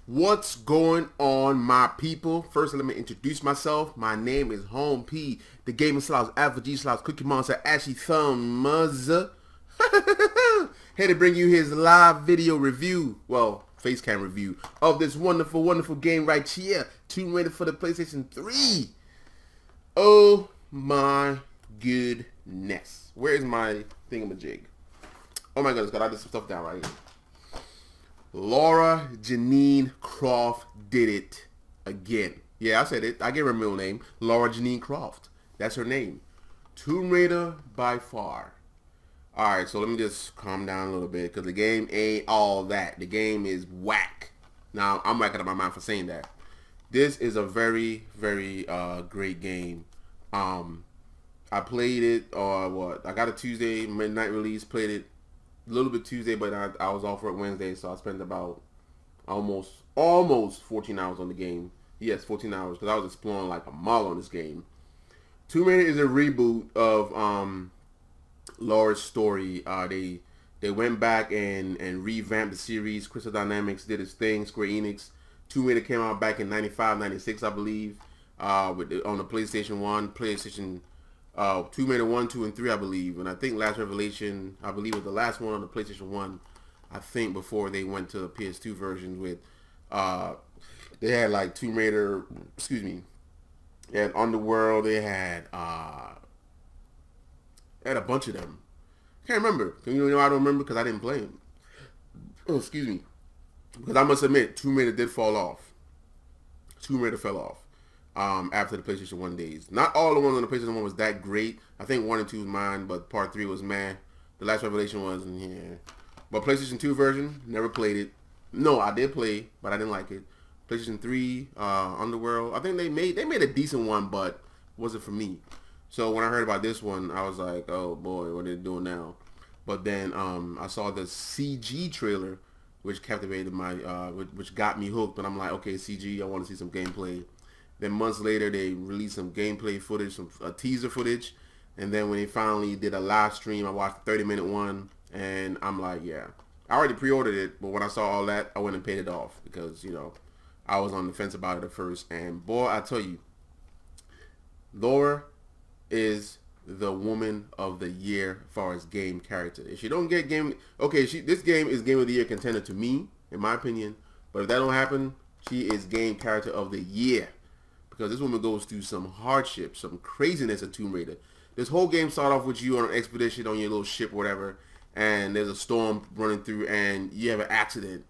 What's going on, my people? First, let me introduce myself. My name is Home P, the Gaming Slouch, Alpha G Slouch, Cookie Monster, Ashy Thumbs. Here to bring you his live video review, well, face cam review of this wonderful, wonderful game right here. Tomb Raider for the PlayStation 3. Oh my goodness. Where is my thingamajig? Oh my goodness, God, I did some stuff down right here. Laura Janine Croft did it again. Yeah, I said it. I gave her a middle name. Laura Janine Croft. That's her name. Tomb Raider by far. Alright, so let me just calm down a little bit because the game ain't all that. The game is whack. Now, I'm whacking up my mind for saying that. This is a very, very great game. I played it, I got a Tuesday midnight release, played it a little bit Tuesday, but I was off work Wednesday, so I spent about almost 14 hours on the game. Yes, 14 hours, because I was exploring like a mile on this game. Tomb Raider is a reboot of Laura's story. They went back and revamped the series. Crystal Dynamics did its thing. Square Enix. Tomb Raider came out back in 95, 96, I believe, on the PlayStation 1, PlayStation Tomb Raider 1, 2, and 3, I believe. And I think Last Revelation, I believe, was the last one on the PlayStation 1, I think, before they went to the PS2 version with, they had like Tomb Raider, excuse me, they had Underworld, they had a bunch of them. I can't remember. You know I don't remember because I didn't play them. Oh, excuse me. Because I must admit, Tomb Raider did fall off. Tomb Raider fell off. After the PlayStation 1 days. Not all the ones on the PlayStation 1 was that great. I think 1 and 2 was mine, but part 3 was meh. The Last Revelation was, yeah. But PlayStation 2 version, never played it. No, I did play, but I didn't like it. PlayStation 3, Underworld, I think they made a decent one, but wasn't for me. So when I heard about this one, I was like, oh boy, what are they doing now? But then I saw the CG trailer, which captivated my, which got me hooked. But I'm like, okay, CG, I want to see some gameplay. Then months later, they released some gameplay footage, some teaser footage. And then when they finally did a live stream, I watched the 30-minute one. And I'm like, yeah. I already pre-ordered it, but when I saw all that, I went and paid it off. Because, you know, I was on the fence about it at first. And boy, I tell you, Laura is the woman of the year as far as game character. If she don't get game... Okay, this game is game of the year contender to me, in my opinion. But if that don't happen, she is game character of the year. Because this woman goes through some hardship, some craziness at Tomb Raider. This whole game starts off with you on an expedition on your little ship or whatever, and there's a storm running through, and you have an accident.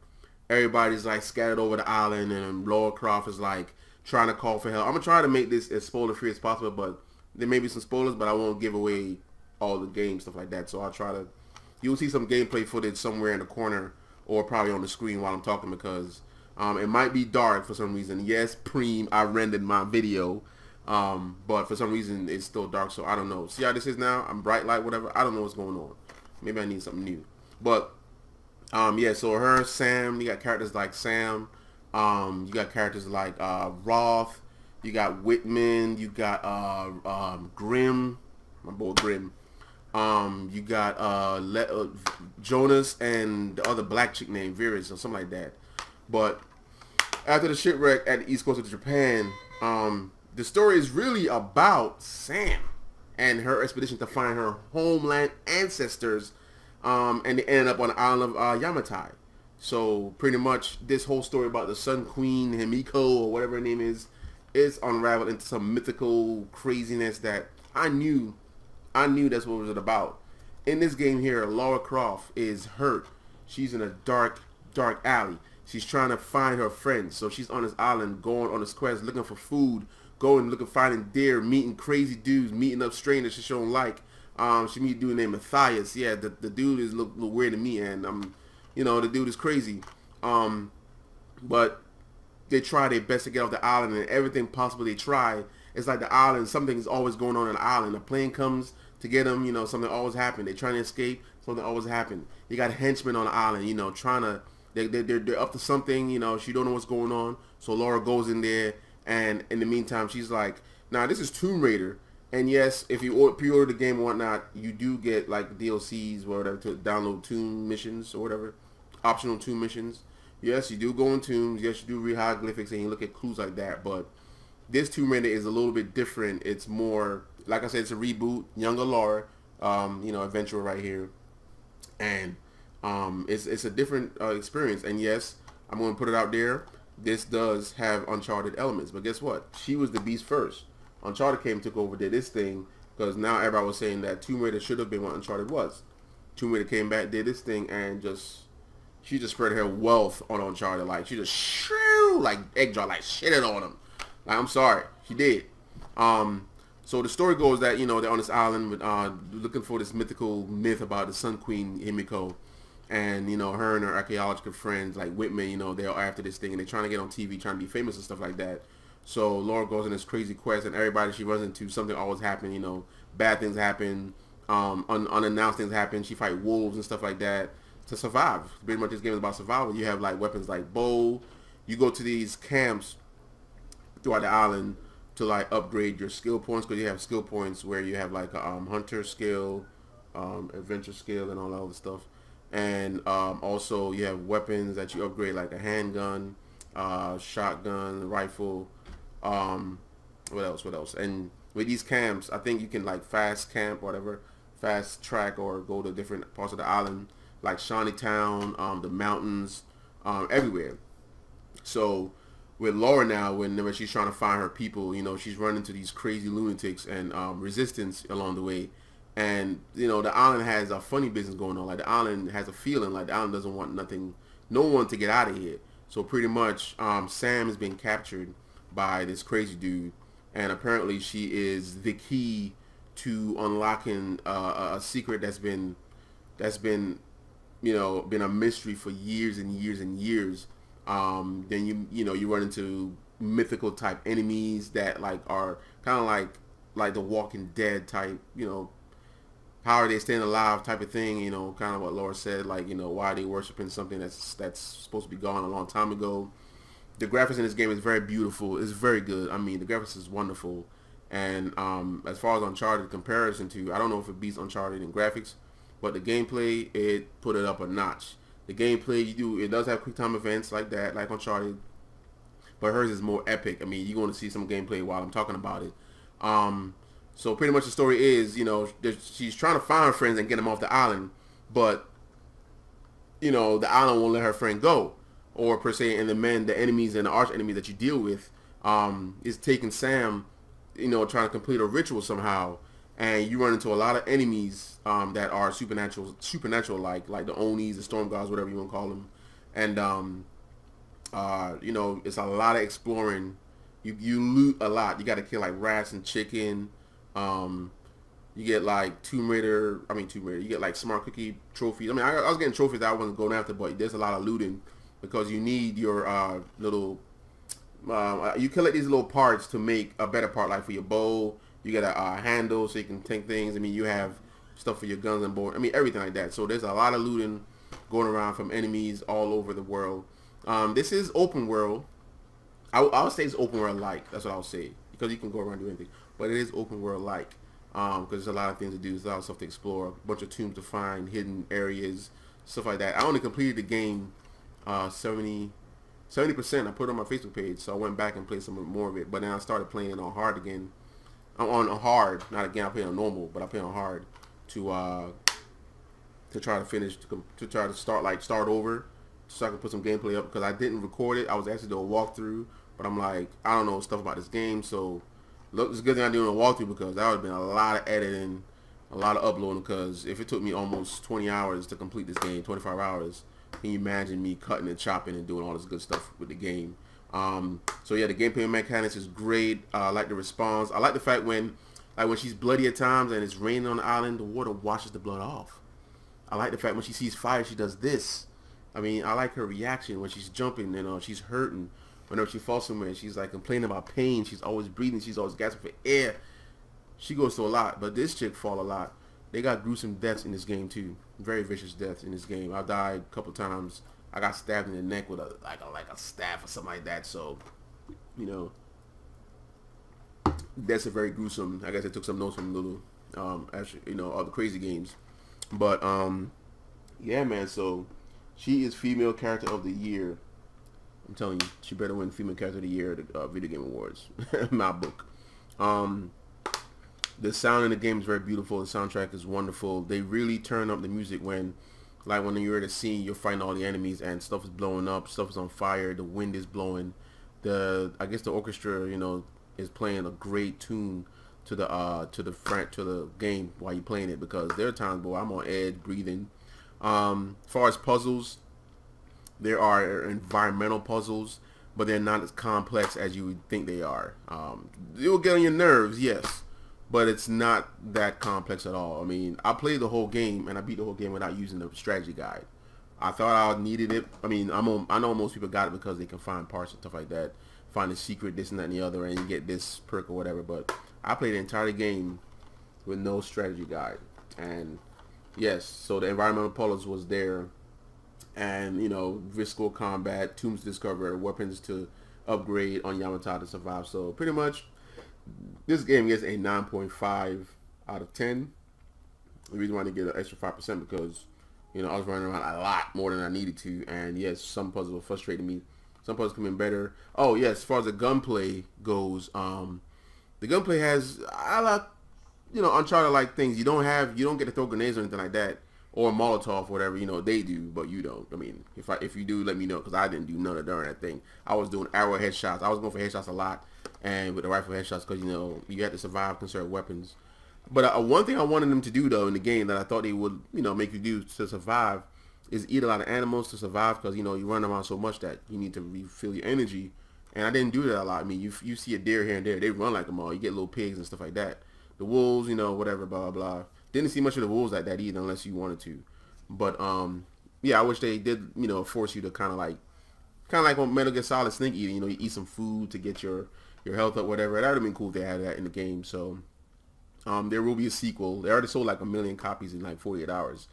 Everybody's like scattered over the island, and Laura Croft is like trying to call for help. I'm going to try to make this as spoiler-free as possible, but there may be some spoilers, but I won't give away all the game, stuff like that. So I'll try to... You'll see some gameplay footage somewhere in the corner or probably on the screen while I'm talking because... it might be dark for some reason. Yes, Preem, I rendered my video. But for some reason, it's still dark, so I don't know. See how this is now? I'm bright light, whatever. I don't know what's going on. Maybe I need something new. But, yeah, so her, Sam, you got characters like Sam. You got characters like Roth. You got Whitman. You got Grimm. My boy Grimm. You got Jonas and the other black chick named Vera or something like that. But after the shipwreck at the east coast of Japan, the story is really about Sam and her expedition to find her homeland ancestors, and they ended up on the island of Yamatai. So pretty much this whole story about the Sun Queen, Himiko, or whatever her name is unraveled into some mythical craziness that I knew that's what it was about. In this game here, Laura Croft is hurt. She's in a dark alley. She's trying to find her friends. So she's on this island, going on this quest, looking for food, finding deer, meeting crazy dudes, meeting up strangers she don't like. She meet a dude named Matthias. Yeah, the dude is look weird to me, and you know, the dude is crazy. But they try their best to get off the island, and everything possible they try. It's like the island, something is always going on the island. A plane comes to get them, you know, something always happens. They're trying to escape, something always happens. You got henchmen on the island, you know, trying to... They're up to something, you know, she don't know what's going on. So Laura goes in there, and in the meantime, she's like, now this is Tomb Raider. And yes, if you pre-order the game and whatnot, you do get like DLCs or whatever to download Tomb missions or whatever. Optional Tomb missions. Yes, you do go in tombs. Yes, you do read hieroglyphics and you look at clues like that. But this Tomb Raider is a little bit different. It's more, like I said, it's a reboot. Younger Laura, adventurer right here, and it's a different experience. And yes, I'm going to put it out there. This does have Uncharted elements, but guess what? She was the beast first. Uncharted came, took over, did this thing, because now everybody was saying that Tomb Raider should have been what Uncharted was. Tomb Raider came back, did this thing, and she just spread her wealth on Uncharted. Like, she just shoo, like egg drop, like shitted on him. Like, I'm sorry, she did. So the story goes that, they're on this island with, looking for this mythical myth about the Sun Queen Himiko. And, her and her archaeological friends, like Whitman, they're after this thing. And they're trying to get on TV, trying to be famous and stuff like that. So Laura goes on this crazy quest. And everybody she runs into, something always happens. Bad things happen. Unannounced things happen. She fight wolves and stuff like that to survive. Pretty much this game is about survival. You have, like, weapons like bow. You go to these camps throughout the island to, like, upgrade your skill points, because you have skill points where you have, like, a hunter skill, adventure skill, and all that other stuff. And also you have weapons that you upgrade, like a handgun, shotgun, rifle, what else? And with these camps, I think you can, like, fast camp, whatever, fast track, or go to different parts of the island, like Shawnee Town, the mountains, everywhere. So with Laura now, whenever she's trying to find her people, she's running into these crazy lunatics and resistance along the way. And, the island has a funny business going on. Like, the island has a feeling like the island doesn't want no one to get out of here. So pretty much, Sam is being captured by this crazy dude. And apparently she is the key to unlocking a secret that's been been a mystery for years and years and years. Then you run into mythical type enemies that, like, are kind of like the Walking Dead type, how are they staying alive type of thing, kind of what Laura said, like, why are they worshiping something that's supposed to be gone a long time ago. The graphics in this game is very beautiful. It's very good. I mean, the graphics is wonderful. And as far as Uncharted comparison to, I don't know if it beats Uncharted in graphics, but the gameplay, it put it up a notch. The gameplay, it does have quick time events like that, like Uncharted, but hers is more epic. I mean, you're going to see some gameplay while I'm talking about it. So pretty much the story is, she's trying to find her friends and get them off the island, but, the island won't let her friend go, or per se, and the enemies and the arch enemy that you deal with, is taking Sam, trying to complete a ritual somehow, and you run into a lot of enemies, that are supernatural like the Onis, the Storm Gods, whatever you want to call them, and, it's a lot of exploring. You loot a lot. You got to kill, like, rats and chicken. You get, like, Tomb Raider. You get, like, Smart Cookie trophies. I mean, I was getting trophies that I wasn't going after, but there's a lot of looting because you need your little. You collect these little parts to make a better part, like for your bow. You get a handle so you can tank things. I mean, you have stuff for your guns and board. I mean, everything like that. So there's a lot of looting going around from enemies all over the world. This is open world. I would say it's open world like. That's what I would say, because you can go around and do anything. But it is open world like, because there's a lot of things to do. There's a lot of stuff to explore, a bunch of tombs to find, hidden areas, stuff like that. I only completed the game 70%. I put it on my Facebook page, so I went back and played some more of it. But then I started playing on hard again. I'm on hard, not again. I play on normal, but I play on hard to try to finish, to try to start over, so I can put some gameplay up, because I didn't record it. I was actually doing a walkthrough, but I'm like, I don't know stuff about this game, so look, it's a good thing I'm doing a walkthrough, because that would have been a lot of editing, a lot of uploading, because if it took me almost 20 hours to complete this game, 25 hours, can you imagine me cutting and chopping and doing all this good stuff with the game? So yeah, the gameplay mechanics is great. I like the response. I like the fact when she's bloody at times and it's raining on the island, the water washes the blood off. I like the fact when she sees fire, she does this. I mean, I like her reaction when she's jumping and she's hurting. Whenever she falls somewhere, she's like complaining about pain. She's always breathing. She's always gasping for air. She goes through a lot, but this chick fall a lot. They got gruesome deaths in this game too. Very vicious deaths in this game. I died a couple times. I got stabbed in the neck with a staff or something like that. So, that's a very gruesome. I guess I took some notes from little, actually, all the crazy games. But yeah, man. So she is female character of the year. I'm telling you, she better win Female Character of the Year at the Video Game Awards. In my book. The sound in the game is very beautiful. The soundtrack is wonderful. They really turn up the music when you're at a scene, you're fighting all the enemies and stuff is blowing up, stuff is on fire, the wind is blowing. I guess the orchestra, is playing a great tune to the game while you're playing it, because there are times, boy, I'm on edge, breathing. As far as puzzles, there are environmental puzzles, but they're not as complex as you would think they are. It will get on your nerves, yes, but it's not that complex at all. I mean, I played the whole game, and I beat the whole game without using the strategy guide. I thought I needed it. I mean, I know most people got it because they can find parts and stuff like that, find a secret, this and that and the other, and you get this perk or whatever, but I played the entire game with no strategy guide. And yes, so the environmental puzzles was there, and visco combat, tombs to discover, weapons to upgrade on Yamato to survive. So pretty much this game gets a 9.5 out of 10. The reason why I didn't get an extra 5% because I was running around a lot more than I needed to, and yes, some puzzles were frustrating me. Some puzzles come in better. Oh yes, as far as the gunplay goes, the gunplay has Uncharted like things. You don't get to throw grenades or anything like that, or Molotov, whatever. They do, but you don't. I mean, if you do, let me know, because I didn't do none of that thing. I was doing arrow headshots. I was going for headshots a lot, and with the rifle headshots, because you had to survive conserve weapons. But one thing I wanted them to do though in the game that I thought they would make you do to survive is eat a lot of animals to survive, because you run around so much that you need to refill your energy. And I didn't do that a lot. I mean, you see a deer here and there, they run like them all. You get little pigs and stuff like that. The wolves, whatever, blah, blah, blah. Didn't see much of the wolves like that either unless you wanted to. But, yeah, I wish they did, force you to kind of like on Metal Gear Solid Snake eating. You eat some food to get your health up, whatever. That would have been cool if they had that in the game. So, there will be a sequel. They already sold like 1 million copies in like 48 hours.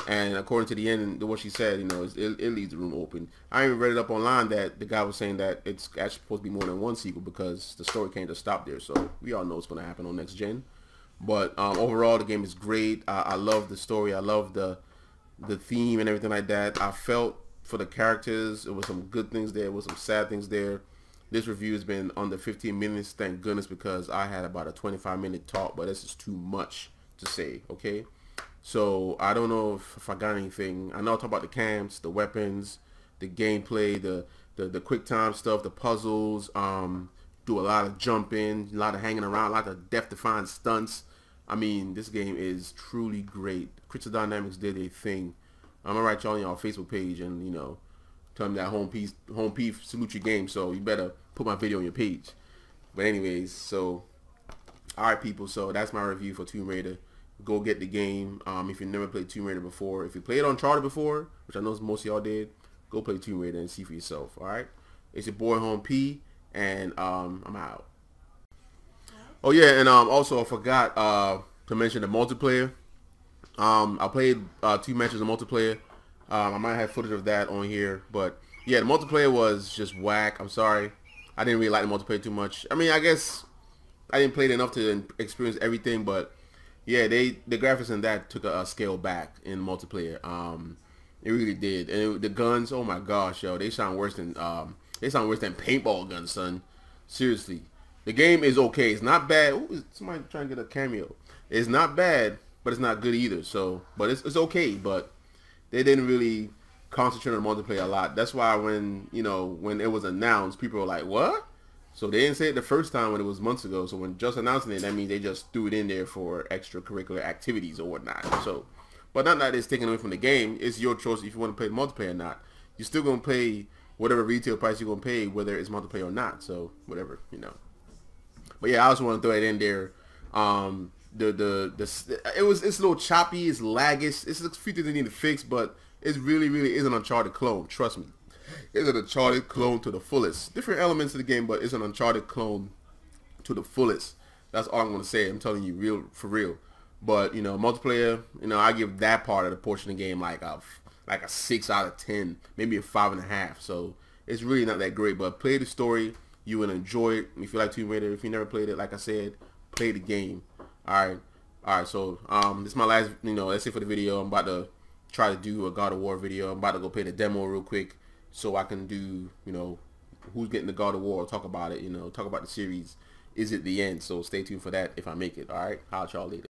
And according to the end, what she said, it leaves the room open. I even read it up online that the guy was saying that it's actually supposed to be more than one sequel because the story can't just stop there. So we all know what's going to happen on next gen. But overall, the game is great. I love the story. I love the theme and everything like that. I felt for the characters, it was some good things there. It was some sad things there. This review has been under 15 minutes, thank goodness, because I had about a 25-minute talk, but this is too much to say, okay? So I don't know if I got anything. I know I talk about the camps, the weapons, the gameplay, the quick time stuff, the puzzles, do a lot of jumping, a lot of hanging around, a lot of death-defying stunts. I mean, this game is truly great. Crystal Dynamics did a thing. I'm gonna write y'all on y'all Facebook page and tell them that home P salute your game, so you better put my video on your page. But anyways, so alright people, so that's my review for Tomb Raider. Go get the game. If you never played Tomb Raider before, if you played Uncharted before, which I know most of y'all did, go play Tomb Raider and see for yourself. Alright? It's your boy Home P, and I'm out. Oh yeah, and also I forgot to mention the multiplayer. I played 2 matches of multiplayer. I might have footage of that on here, but yeah, the multiplayer was just whack. I'm sorry. I didn't really like the multiplayer too much. I mean, I guess I didn't play it enough to experience everything, but yeah, the graphics in that took a scale back in multiplayer. It really did. And the guns, oh my gosh, yo, they sound worse than paintball guns, son. Seriously. The game is okay. It's not bad. Ooh, somebody trying to get a cameo. It's not bad, but it's not good either. So, but it's okay, but they didn't really concentrate on multiplayer a lot. That's why when it was announced, people were like, "What?" So they didn't say it the first time when it was months ago. So when just announcing it, that means they just threw it in there for extracurricular activities or whatnot. So, but not that it's taken away from the game. It's your choice if you want to play multiplayer or not. You're still gonna pay whatever retail price you're gonna pay, whether it's multiplayer or not. So whatever, But yeah, I also want to throw it in there. It's a little choppy, it's laggish. It's a few things they need to fix, but it really is an Uncharted clone. Trust me. It's an Uncharted clone to the fullest. Different elements of the game, but it's an Uncharted clone to the fullest. That's all I'm going to say. I'm telling you, for real. But, multiplayer, I give that part of the portion of the game like a 6 out of 10, maybe a 5.5. So it's really not that great. But play the story. You will enjoy it. If you like Tomb Raider, if you never played it, like I said, play the game. Alright, so this is my last, that's it for the video. I'm about to try to do a God of War video. I'm about to go play the demo real quick so I can do, who's getting the God of War. Talk about it. Talk about the series. Is it the end? So stay tuned for that if I make it. All right. Holla at y'all later.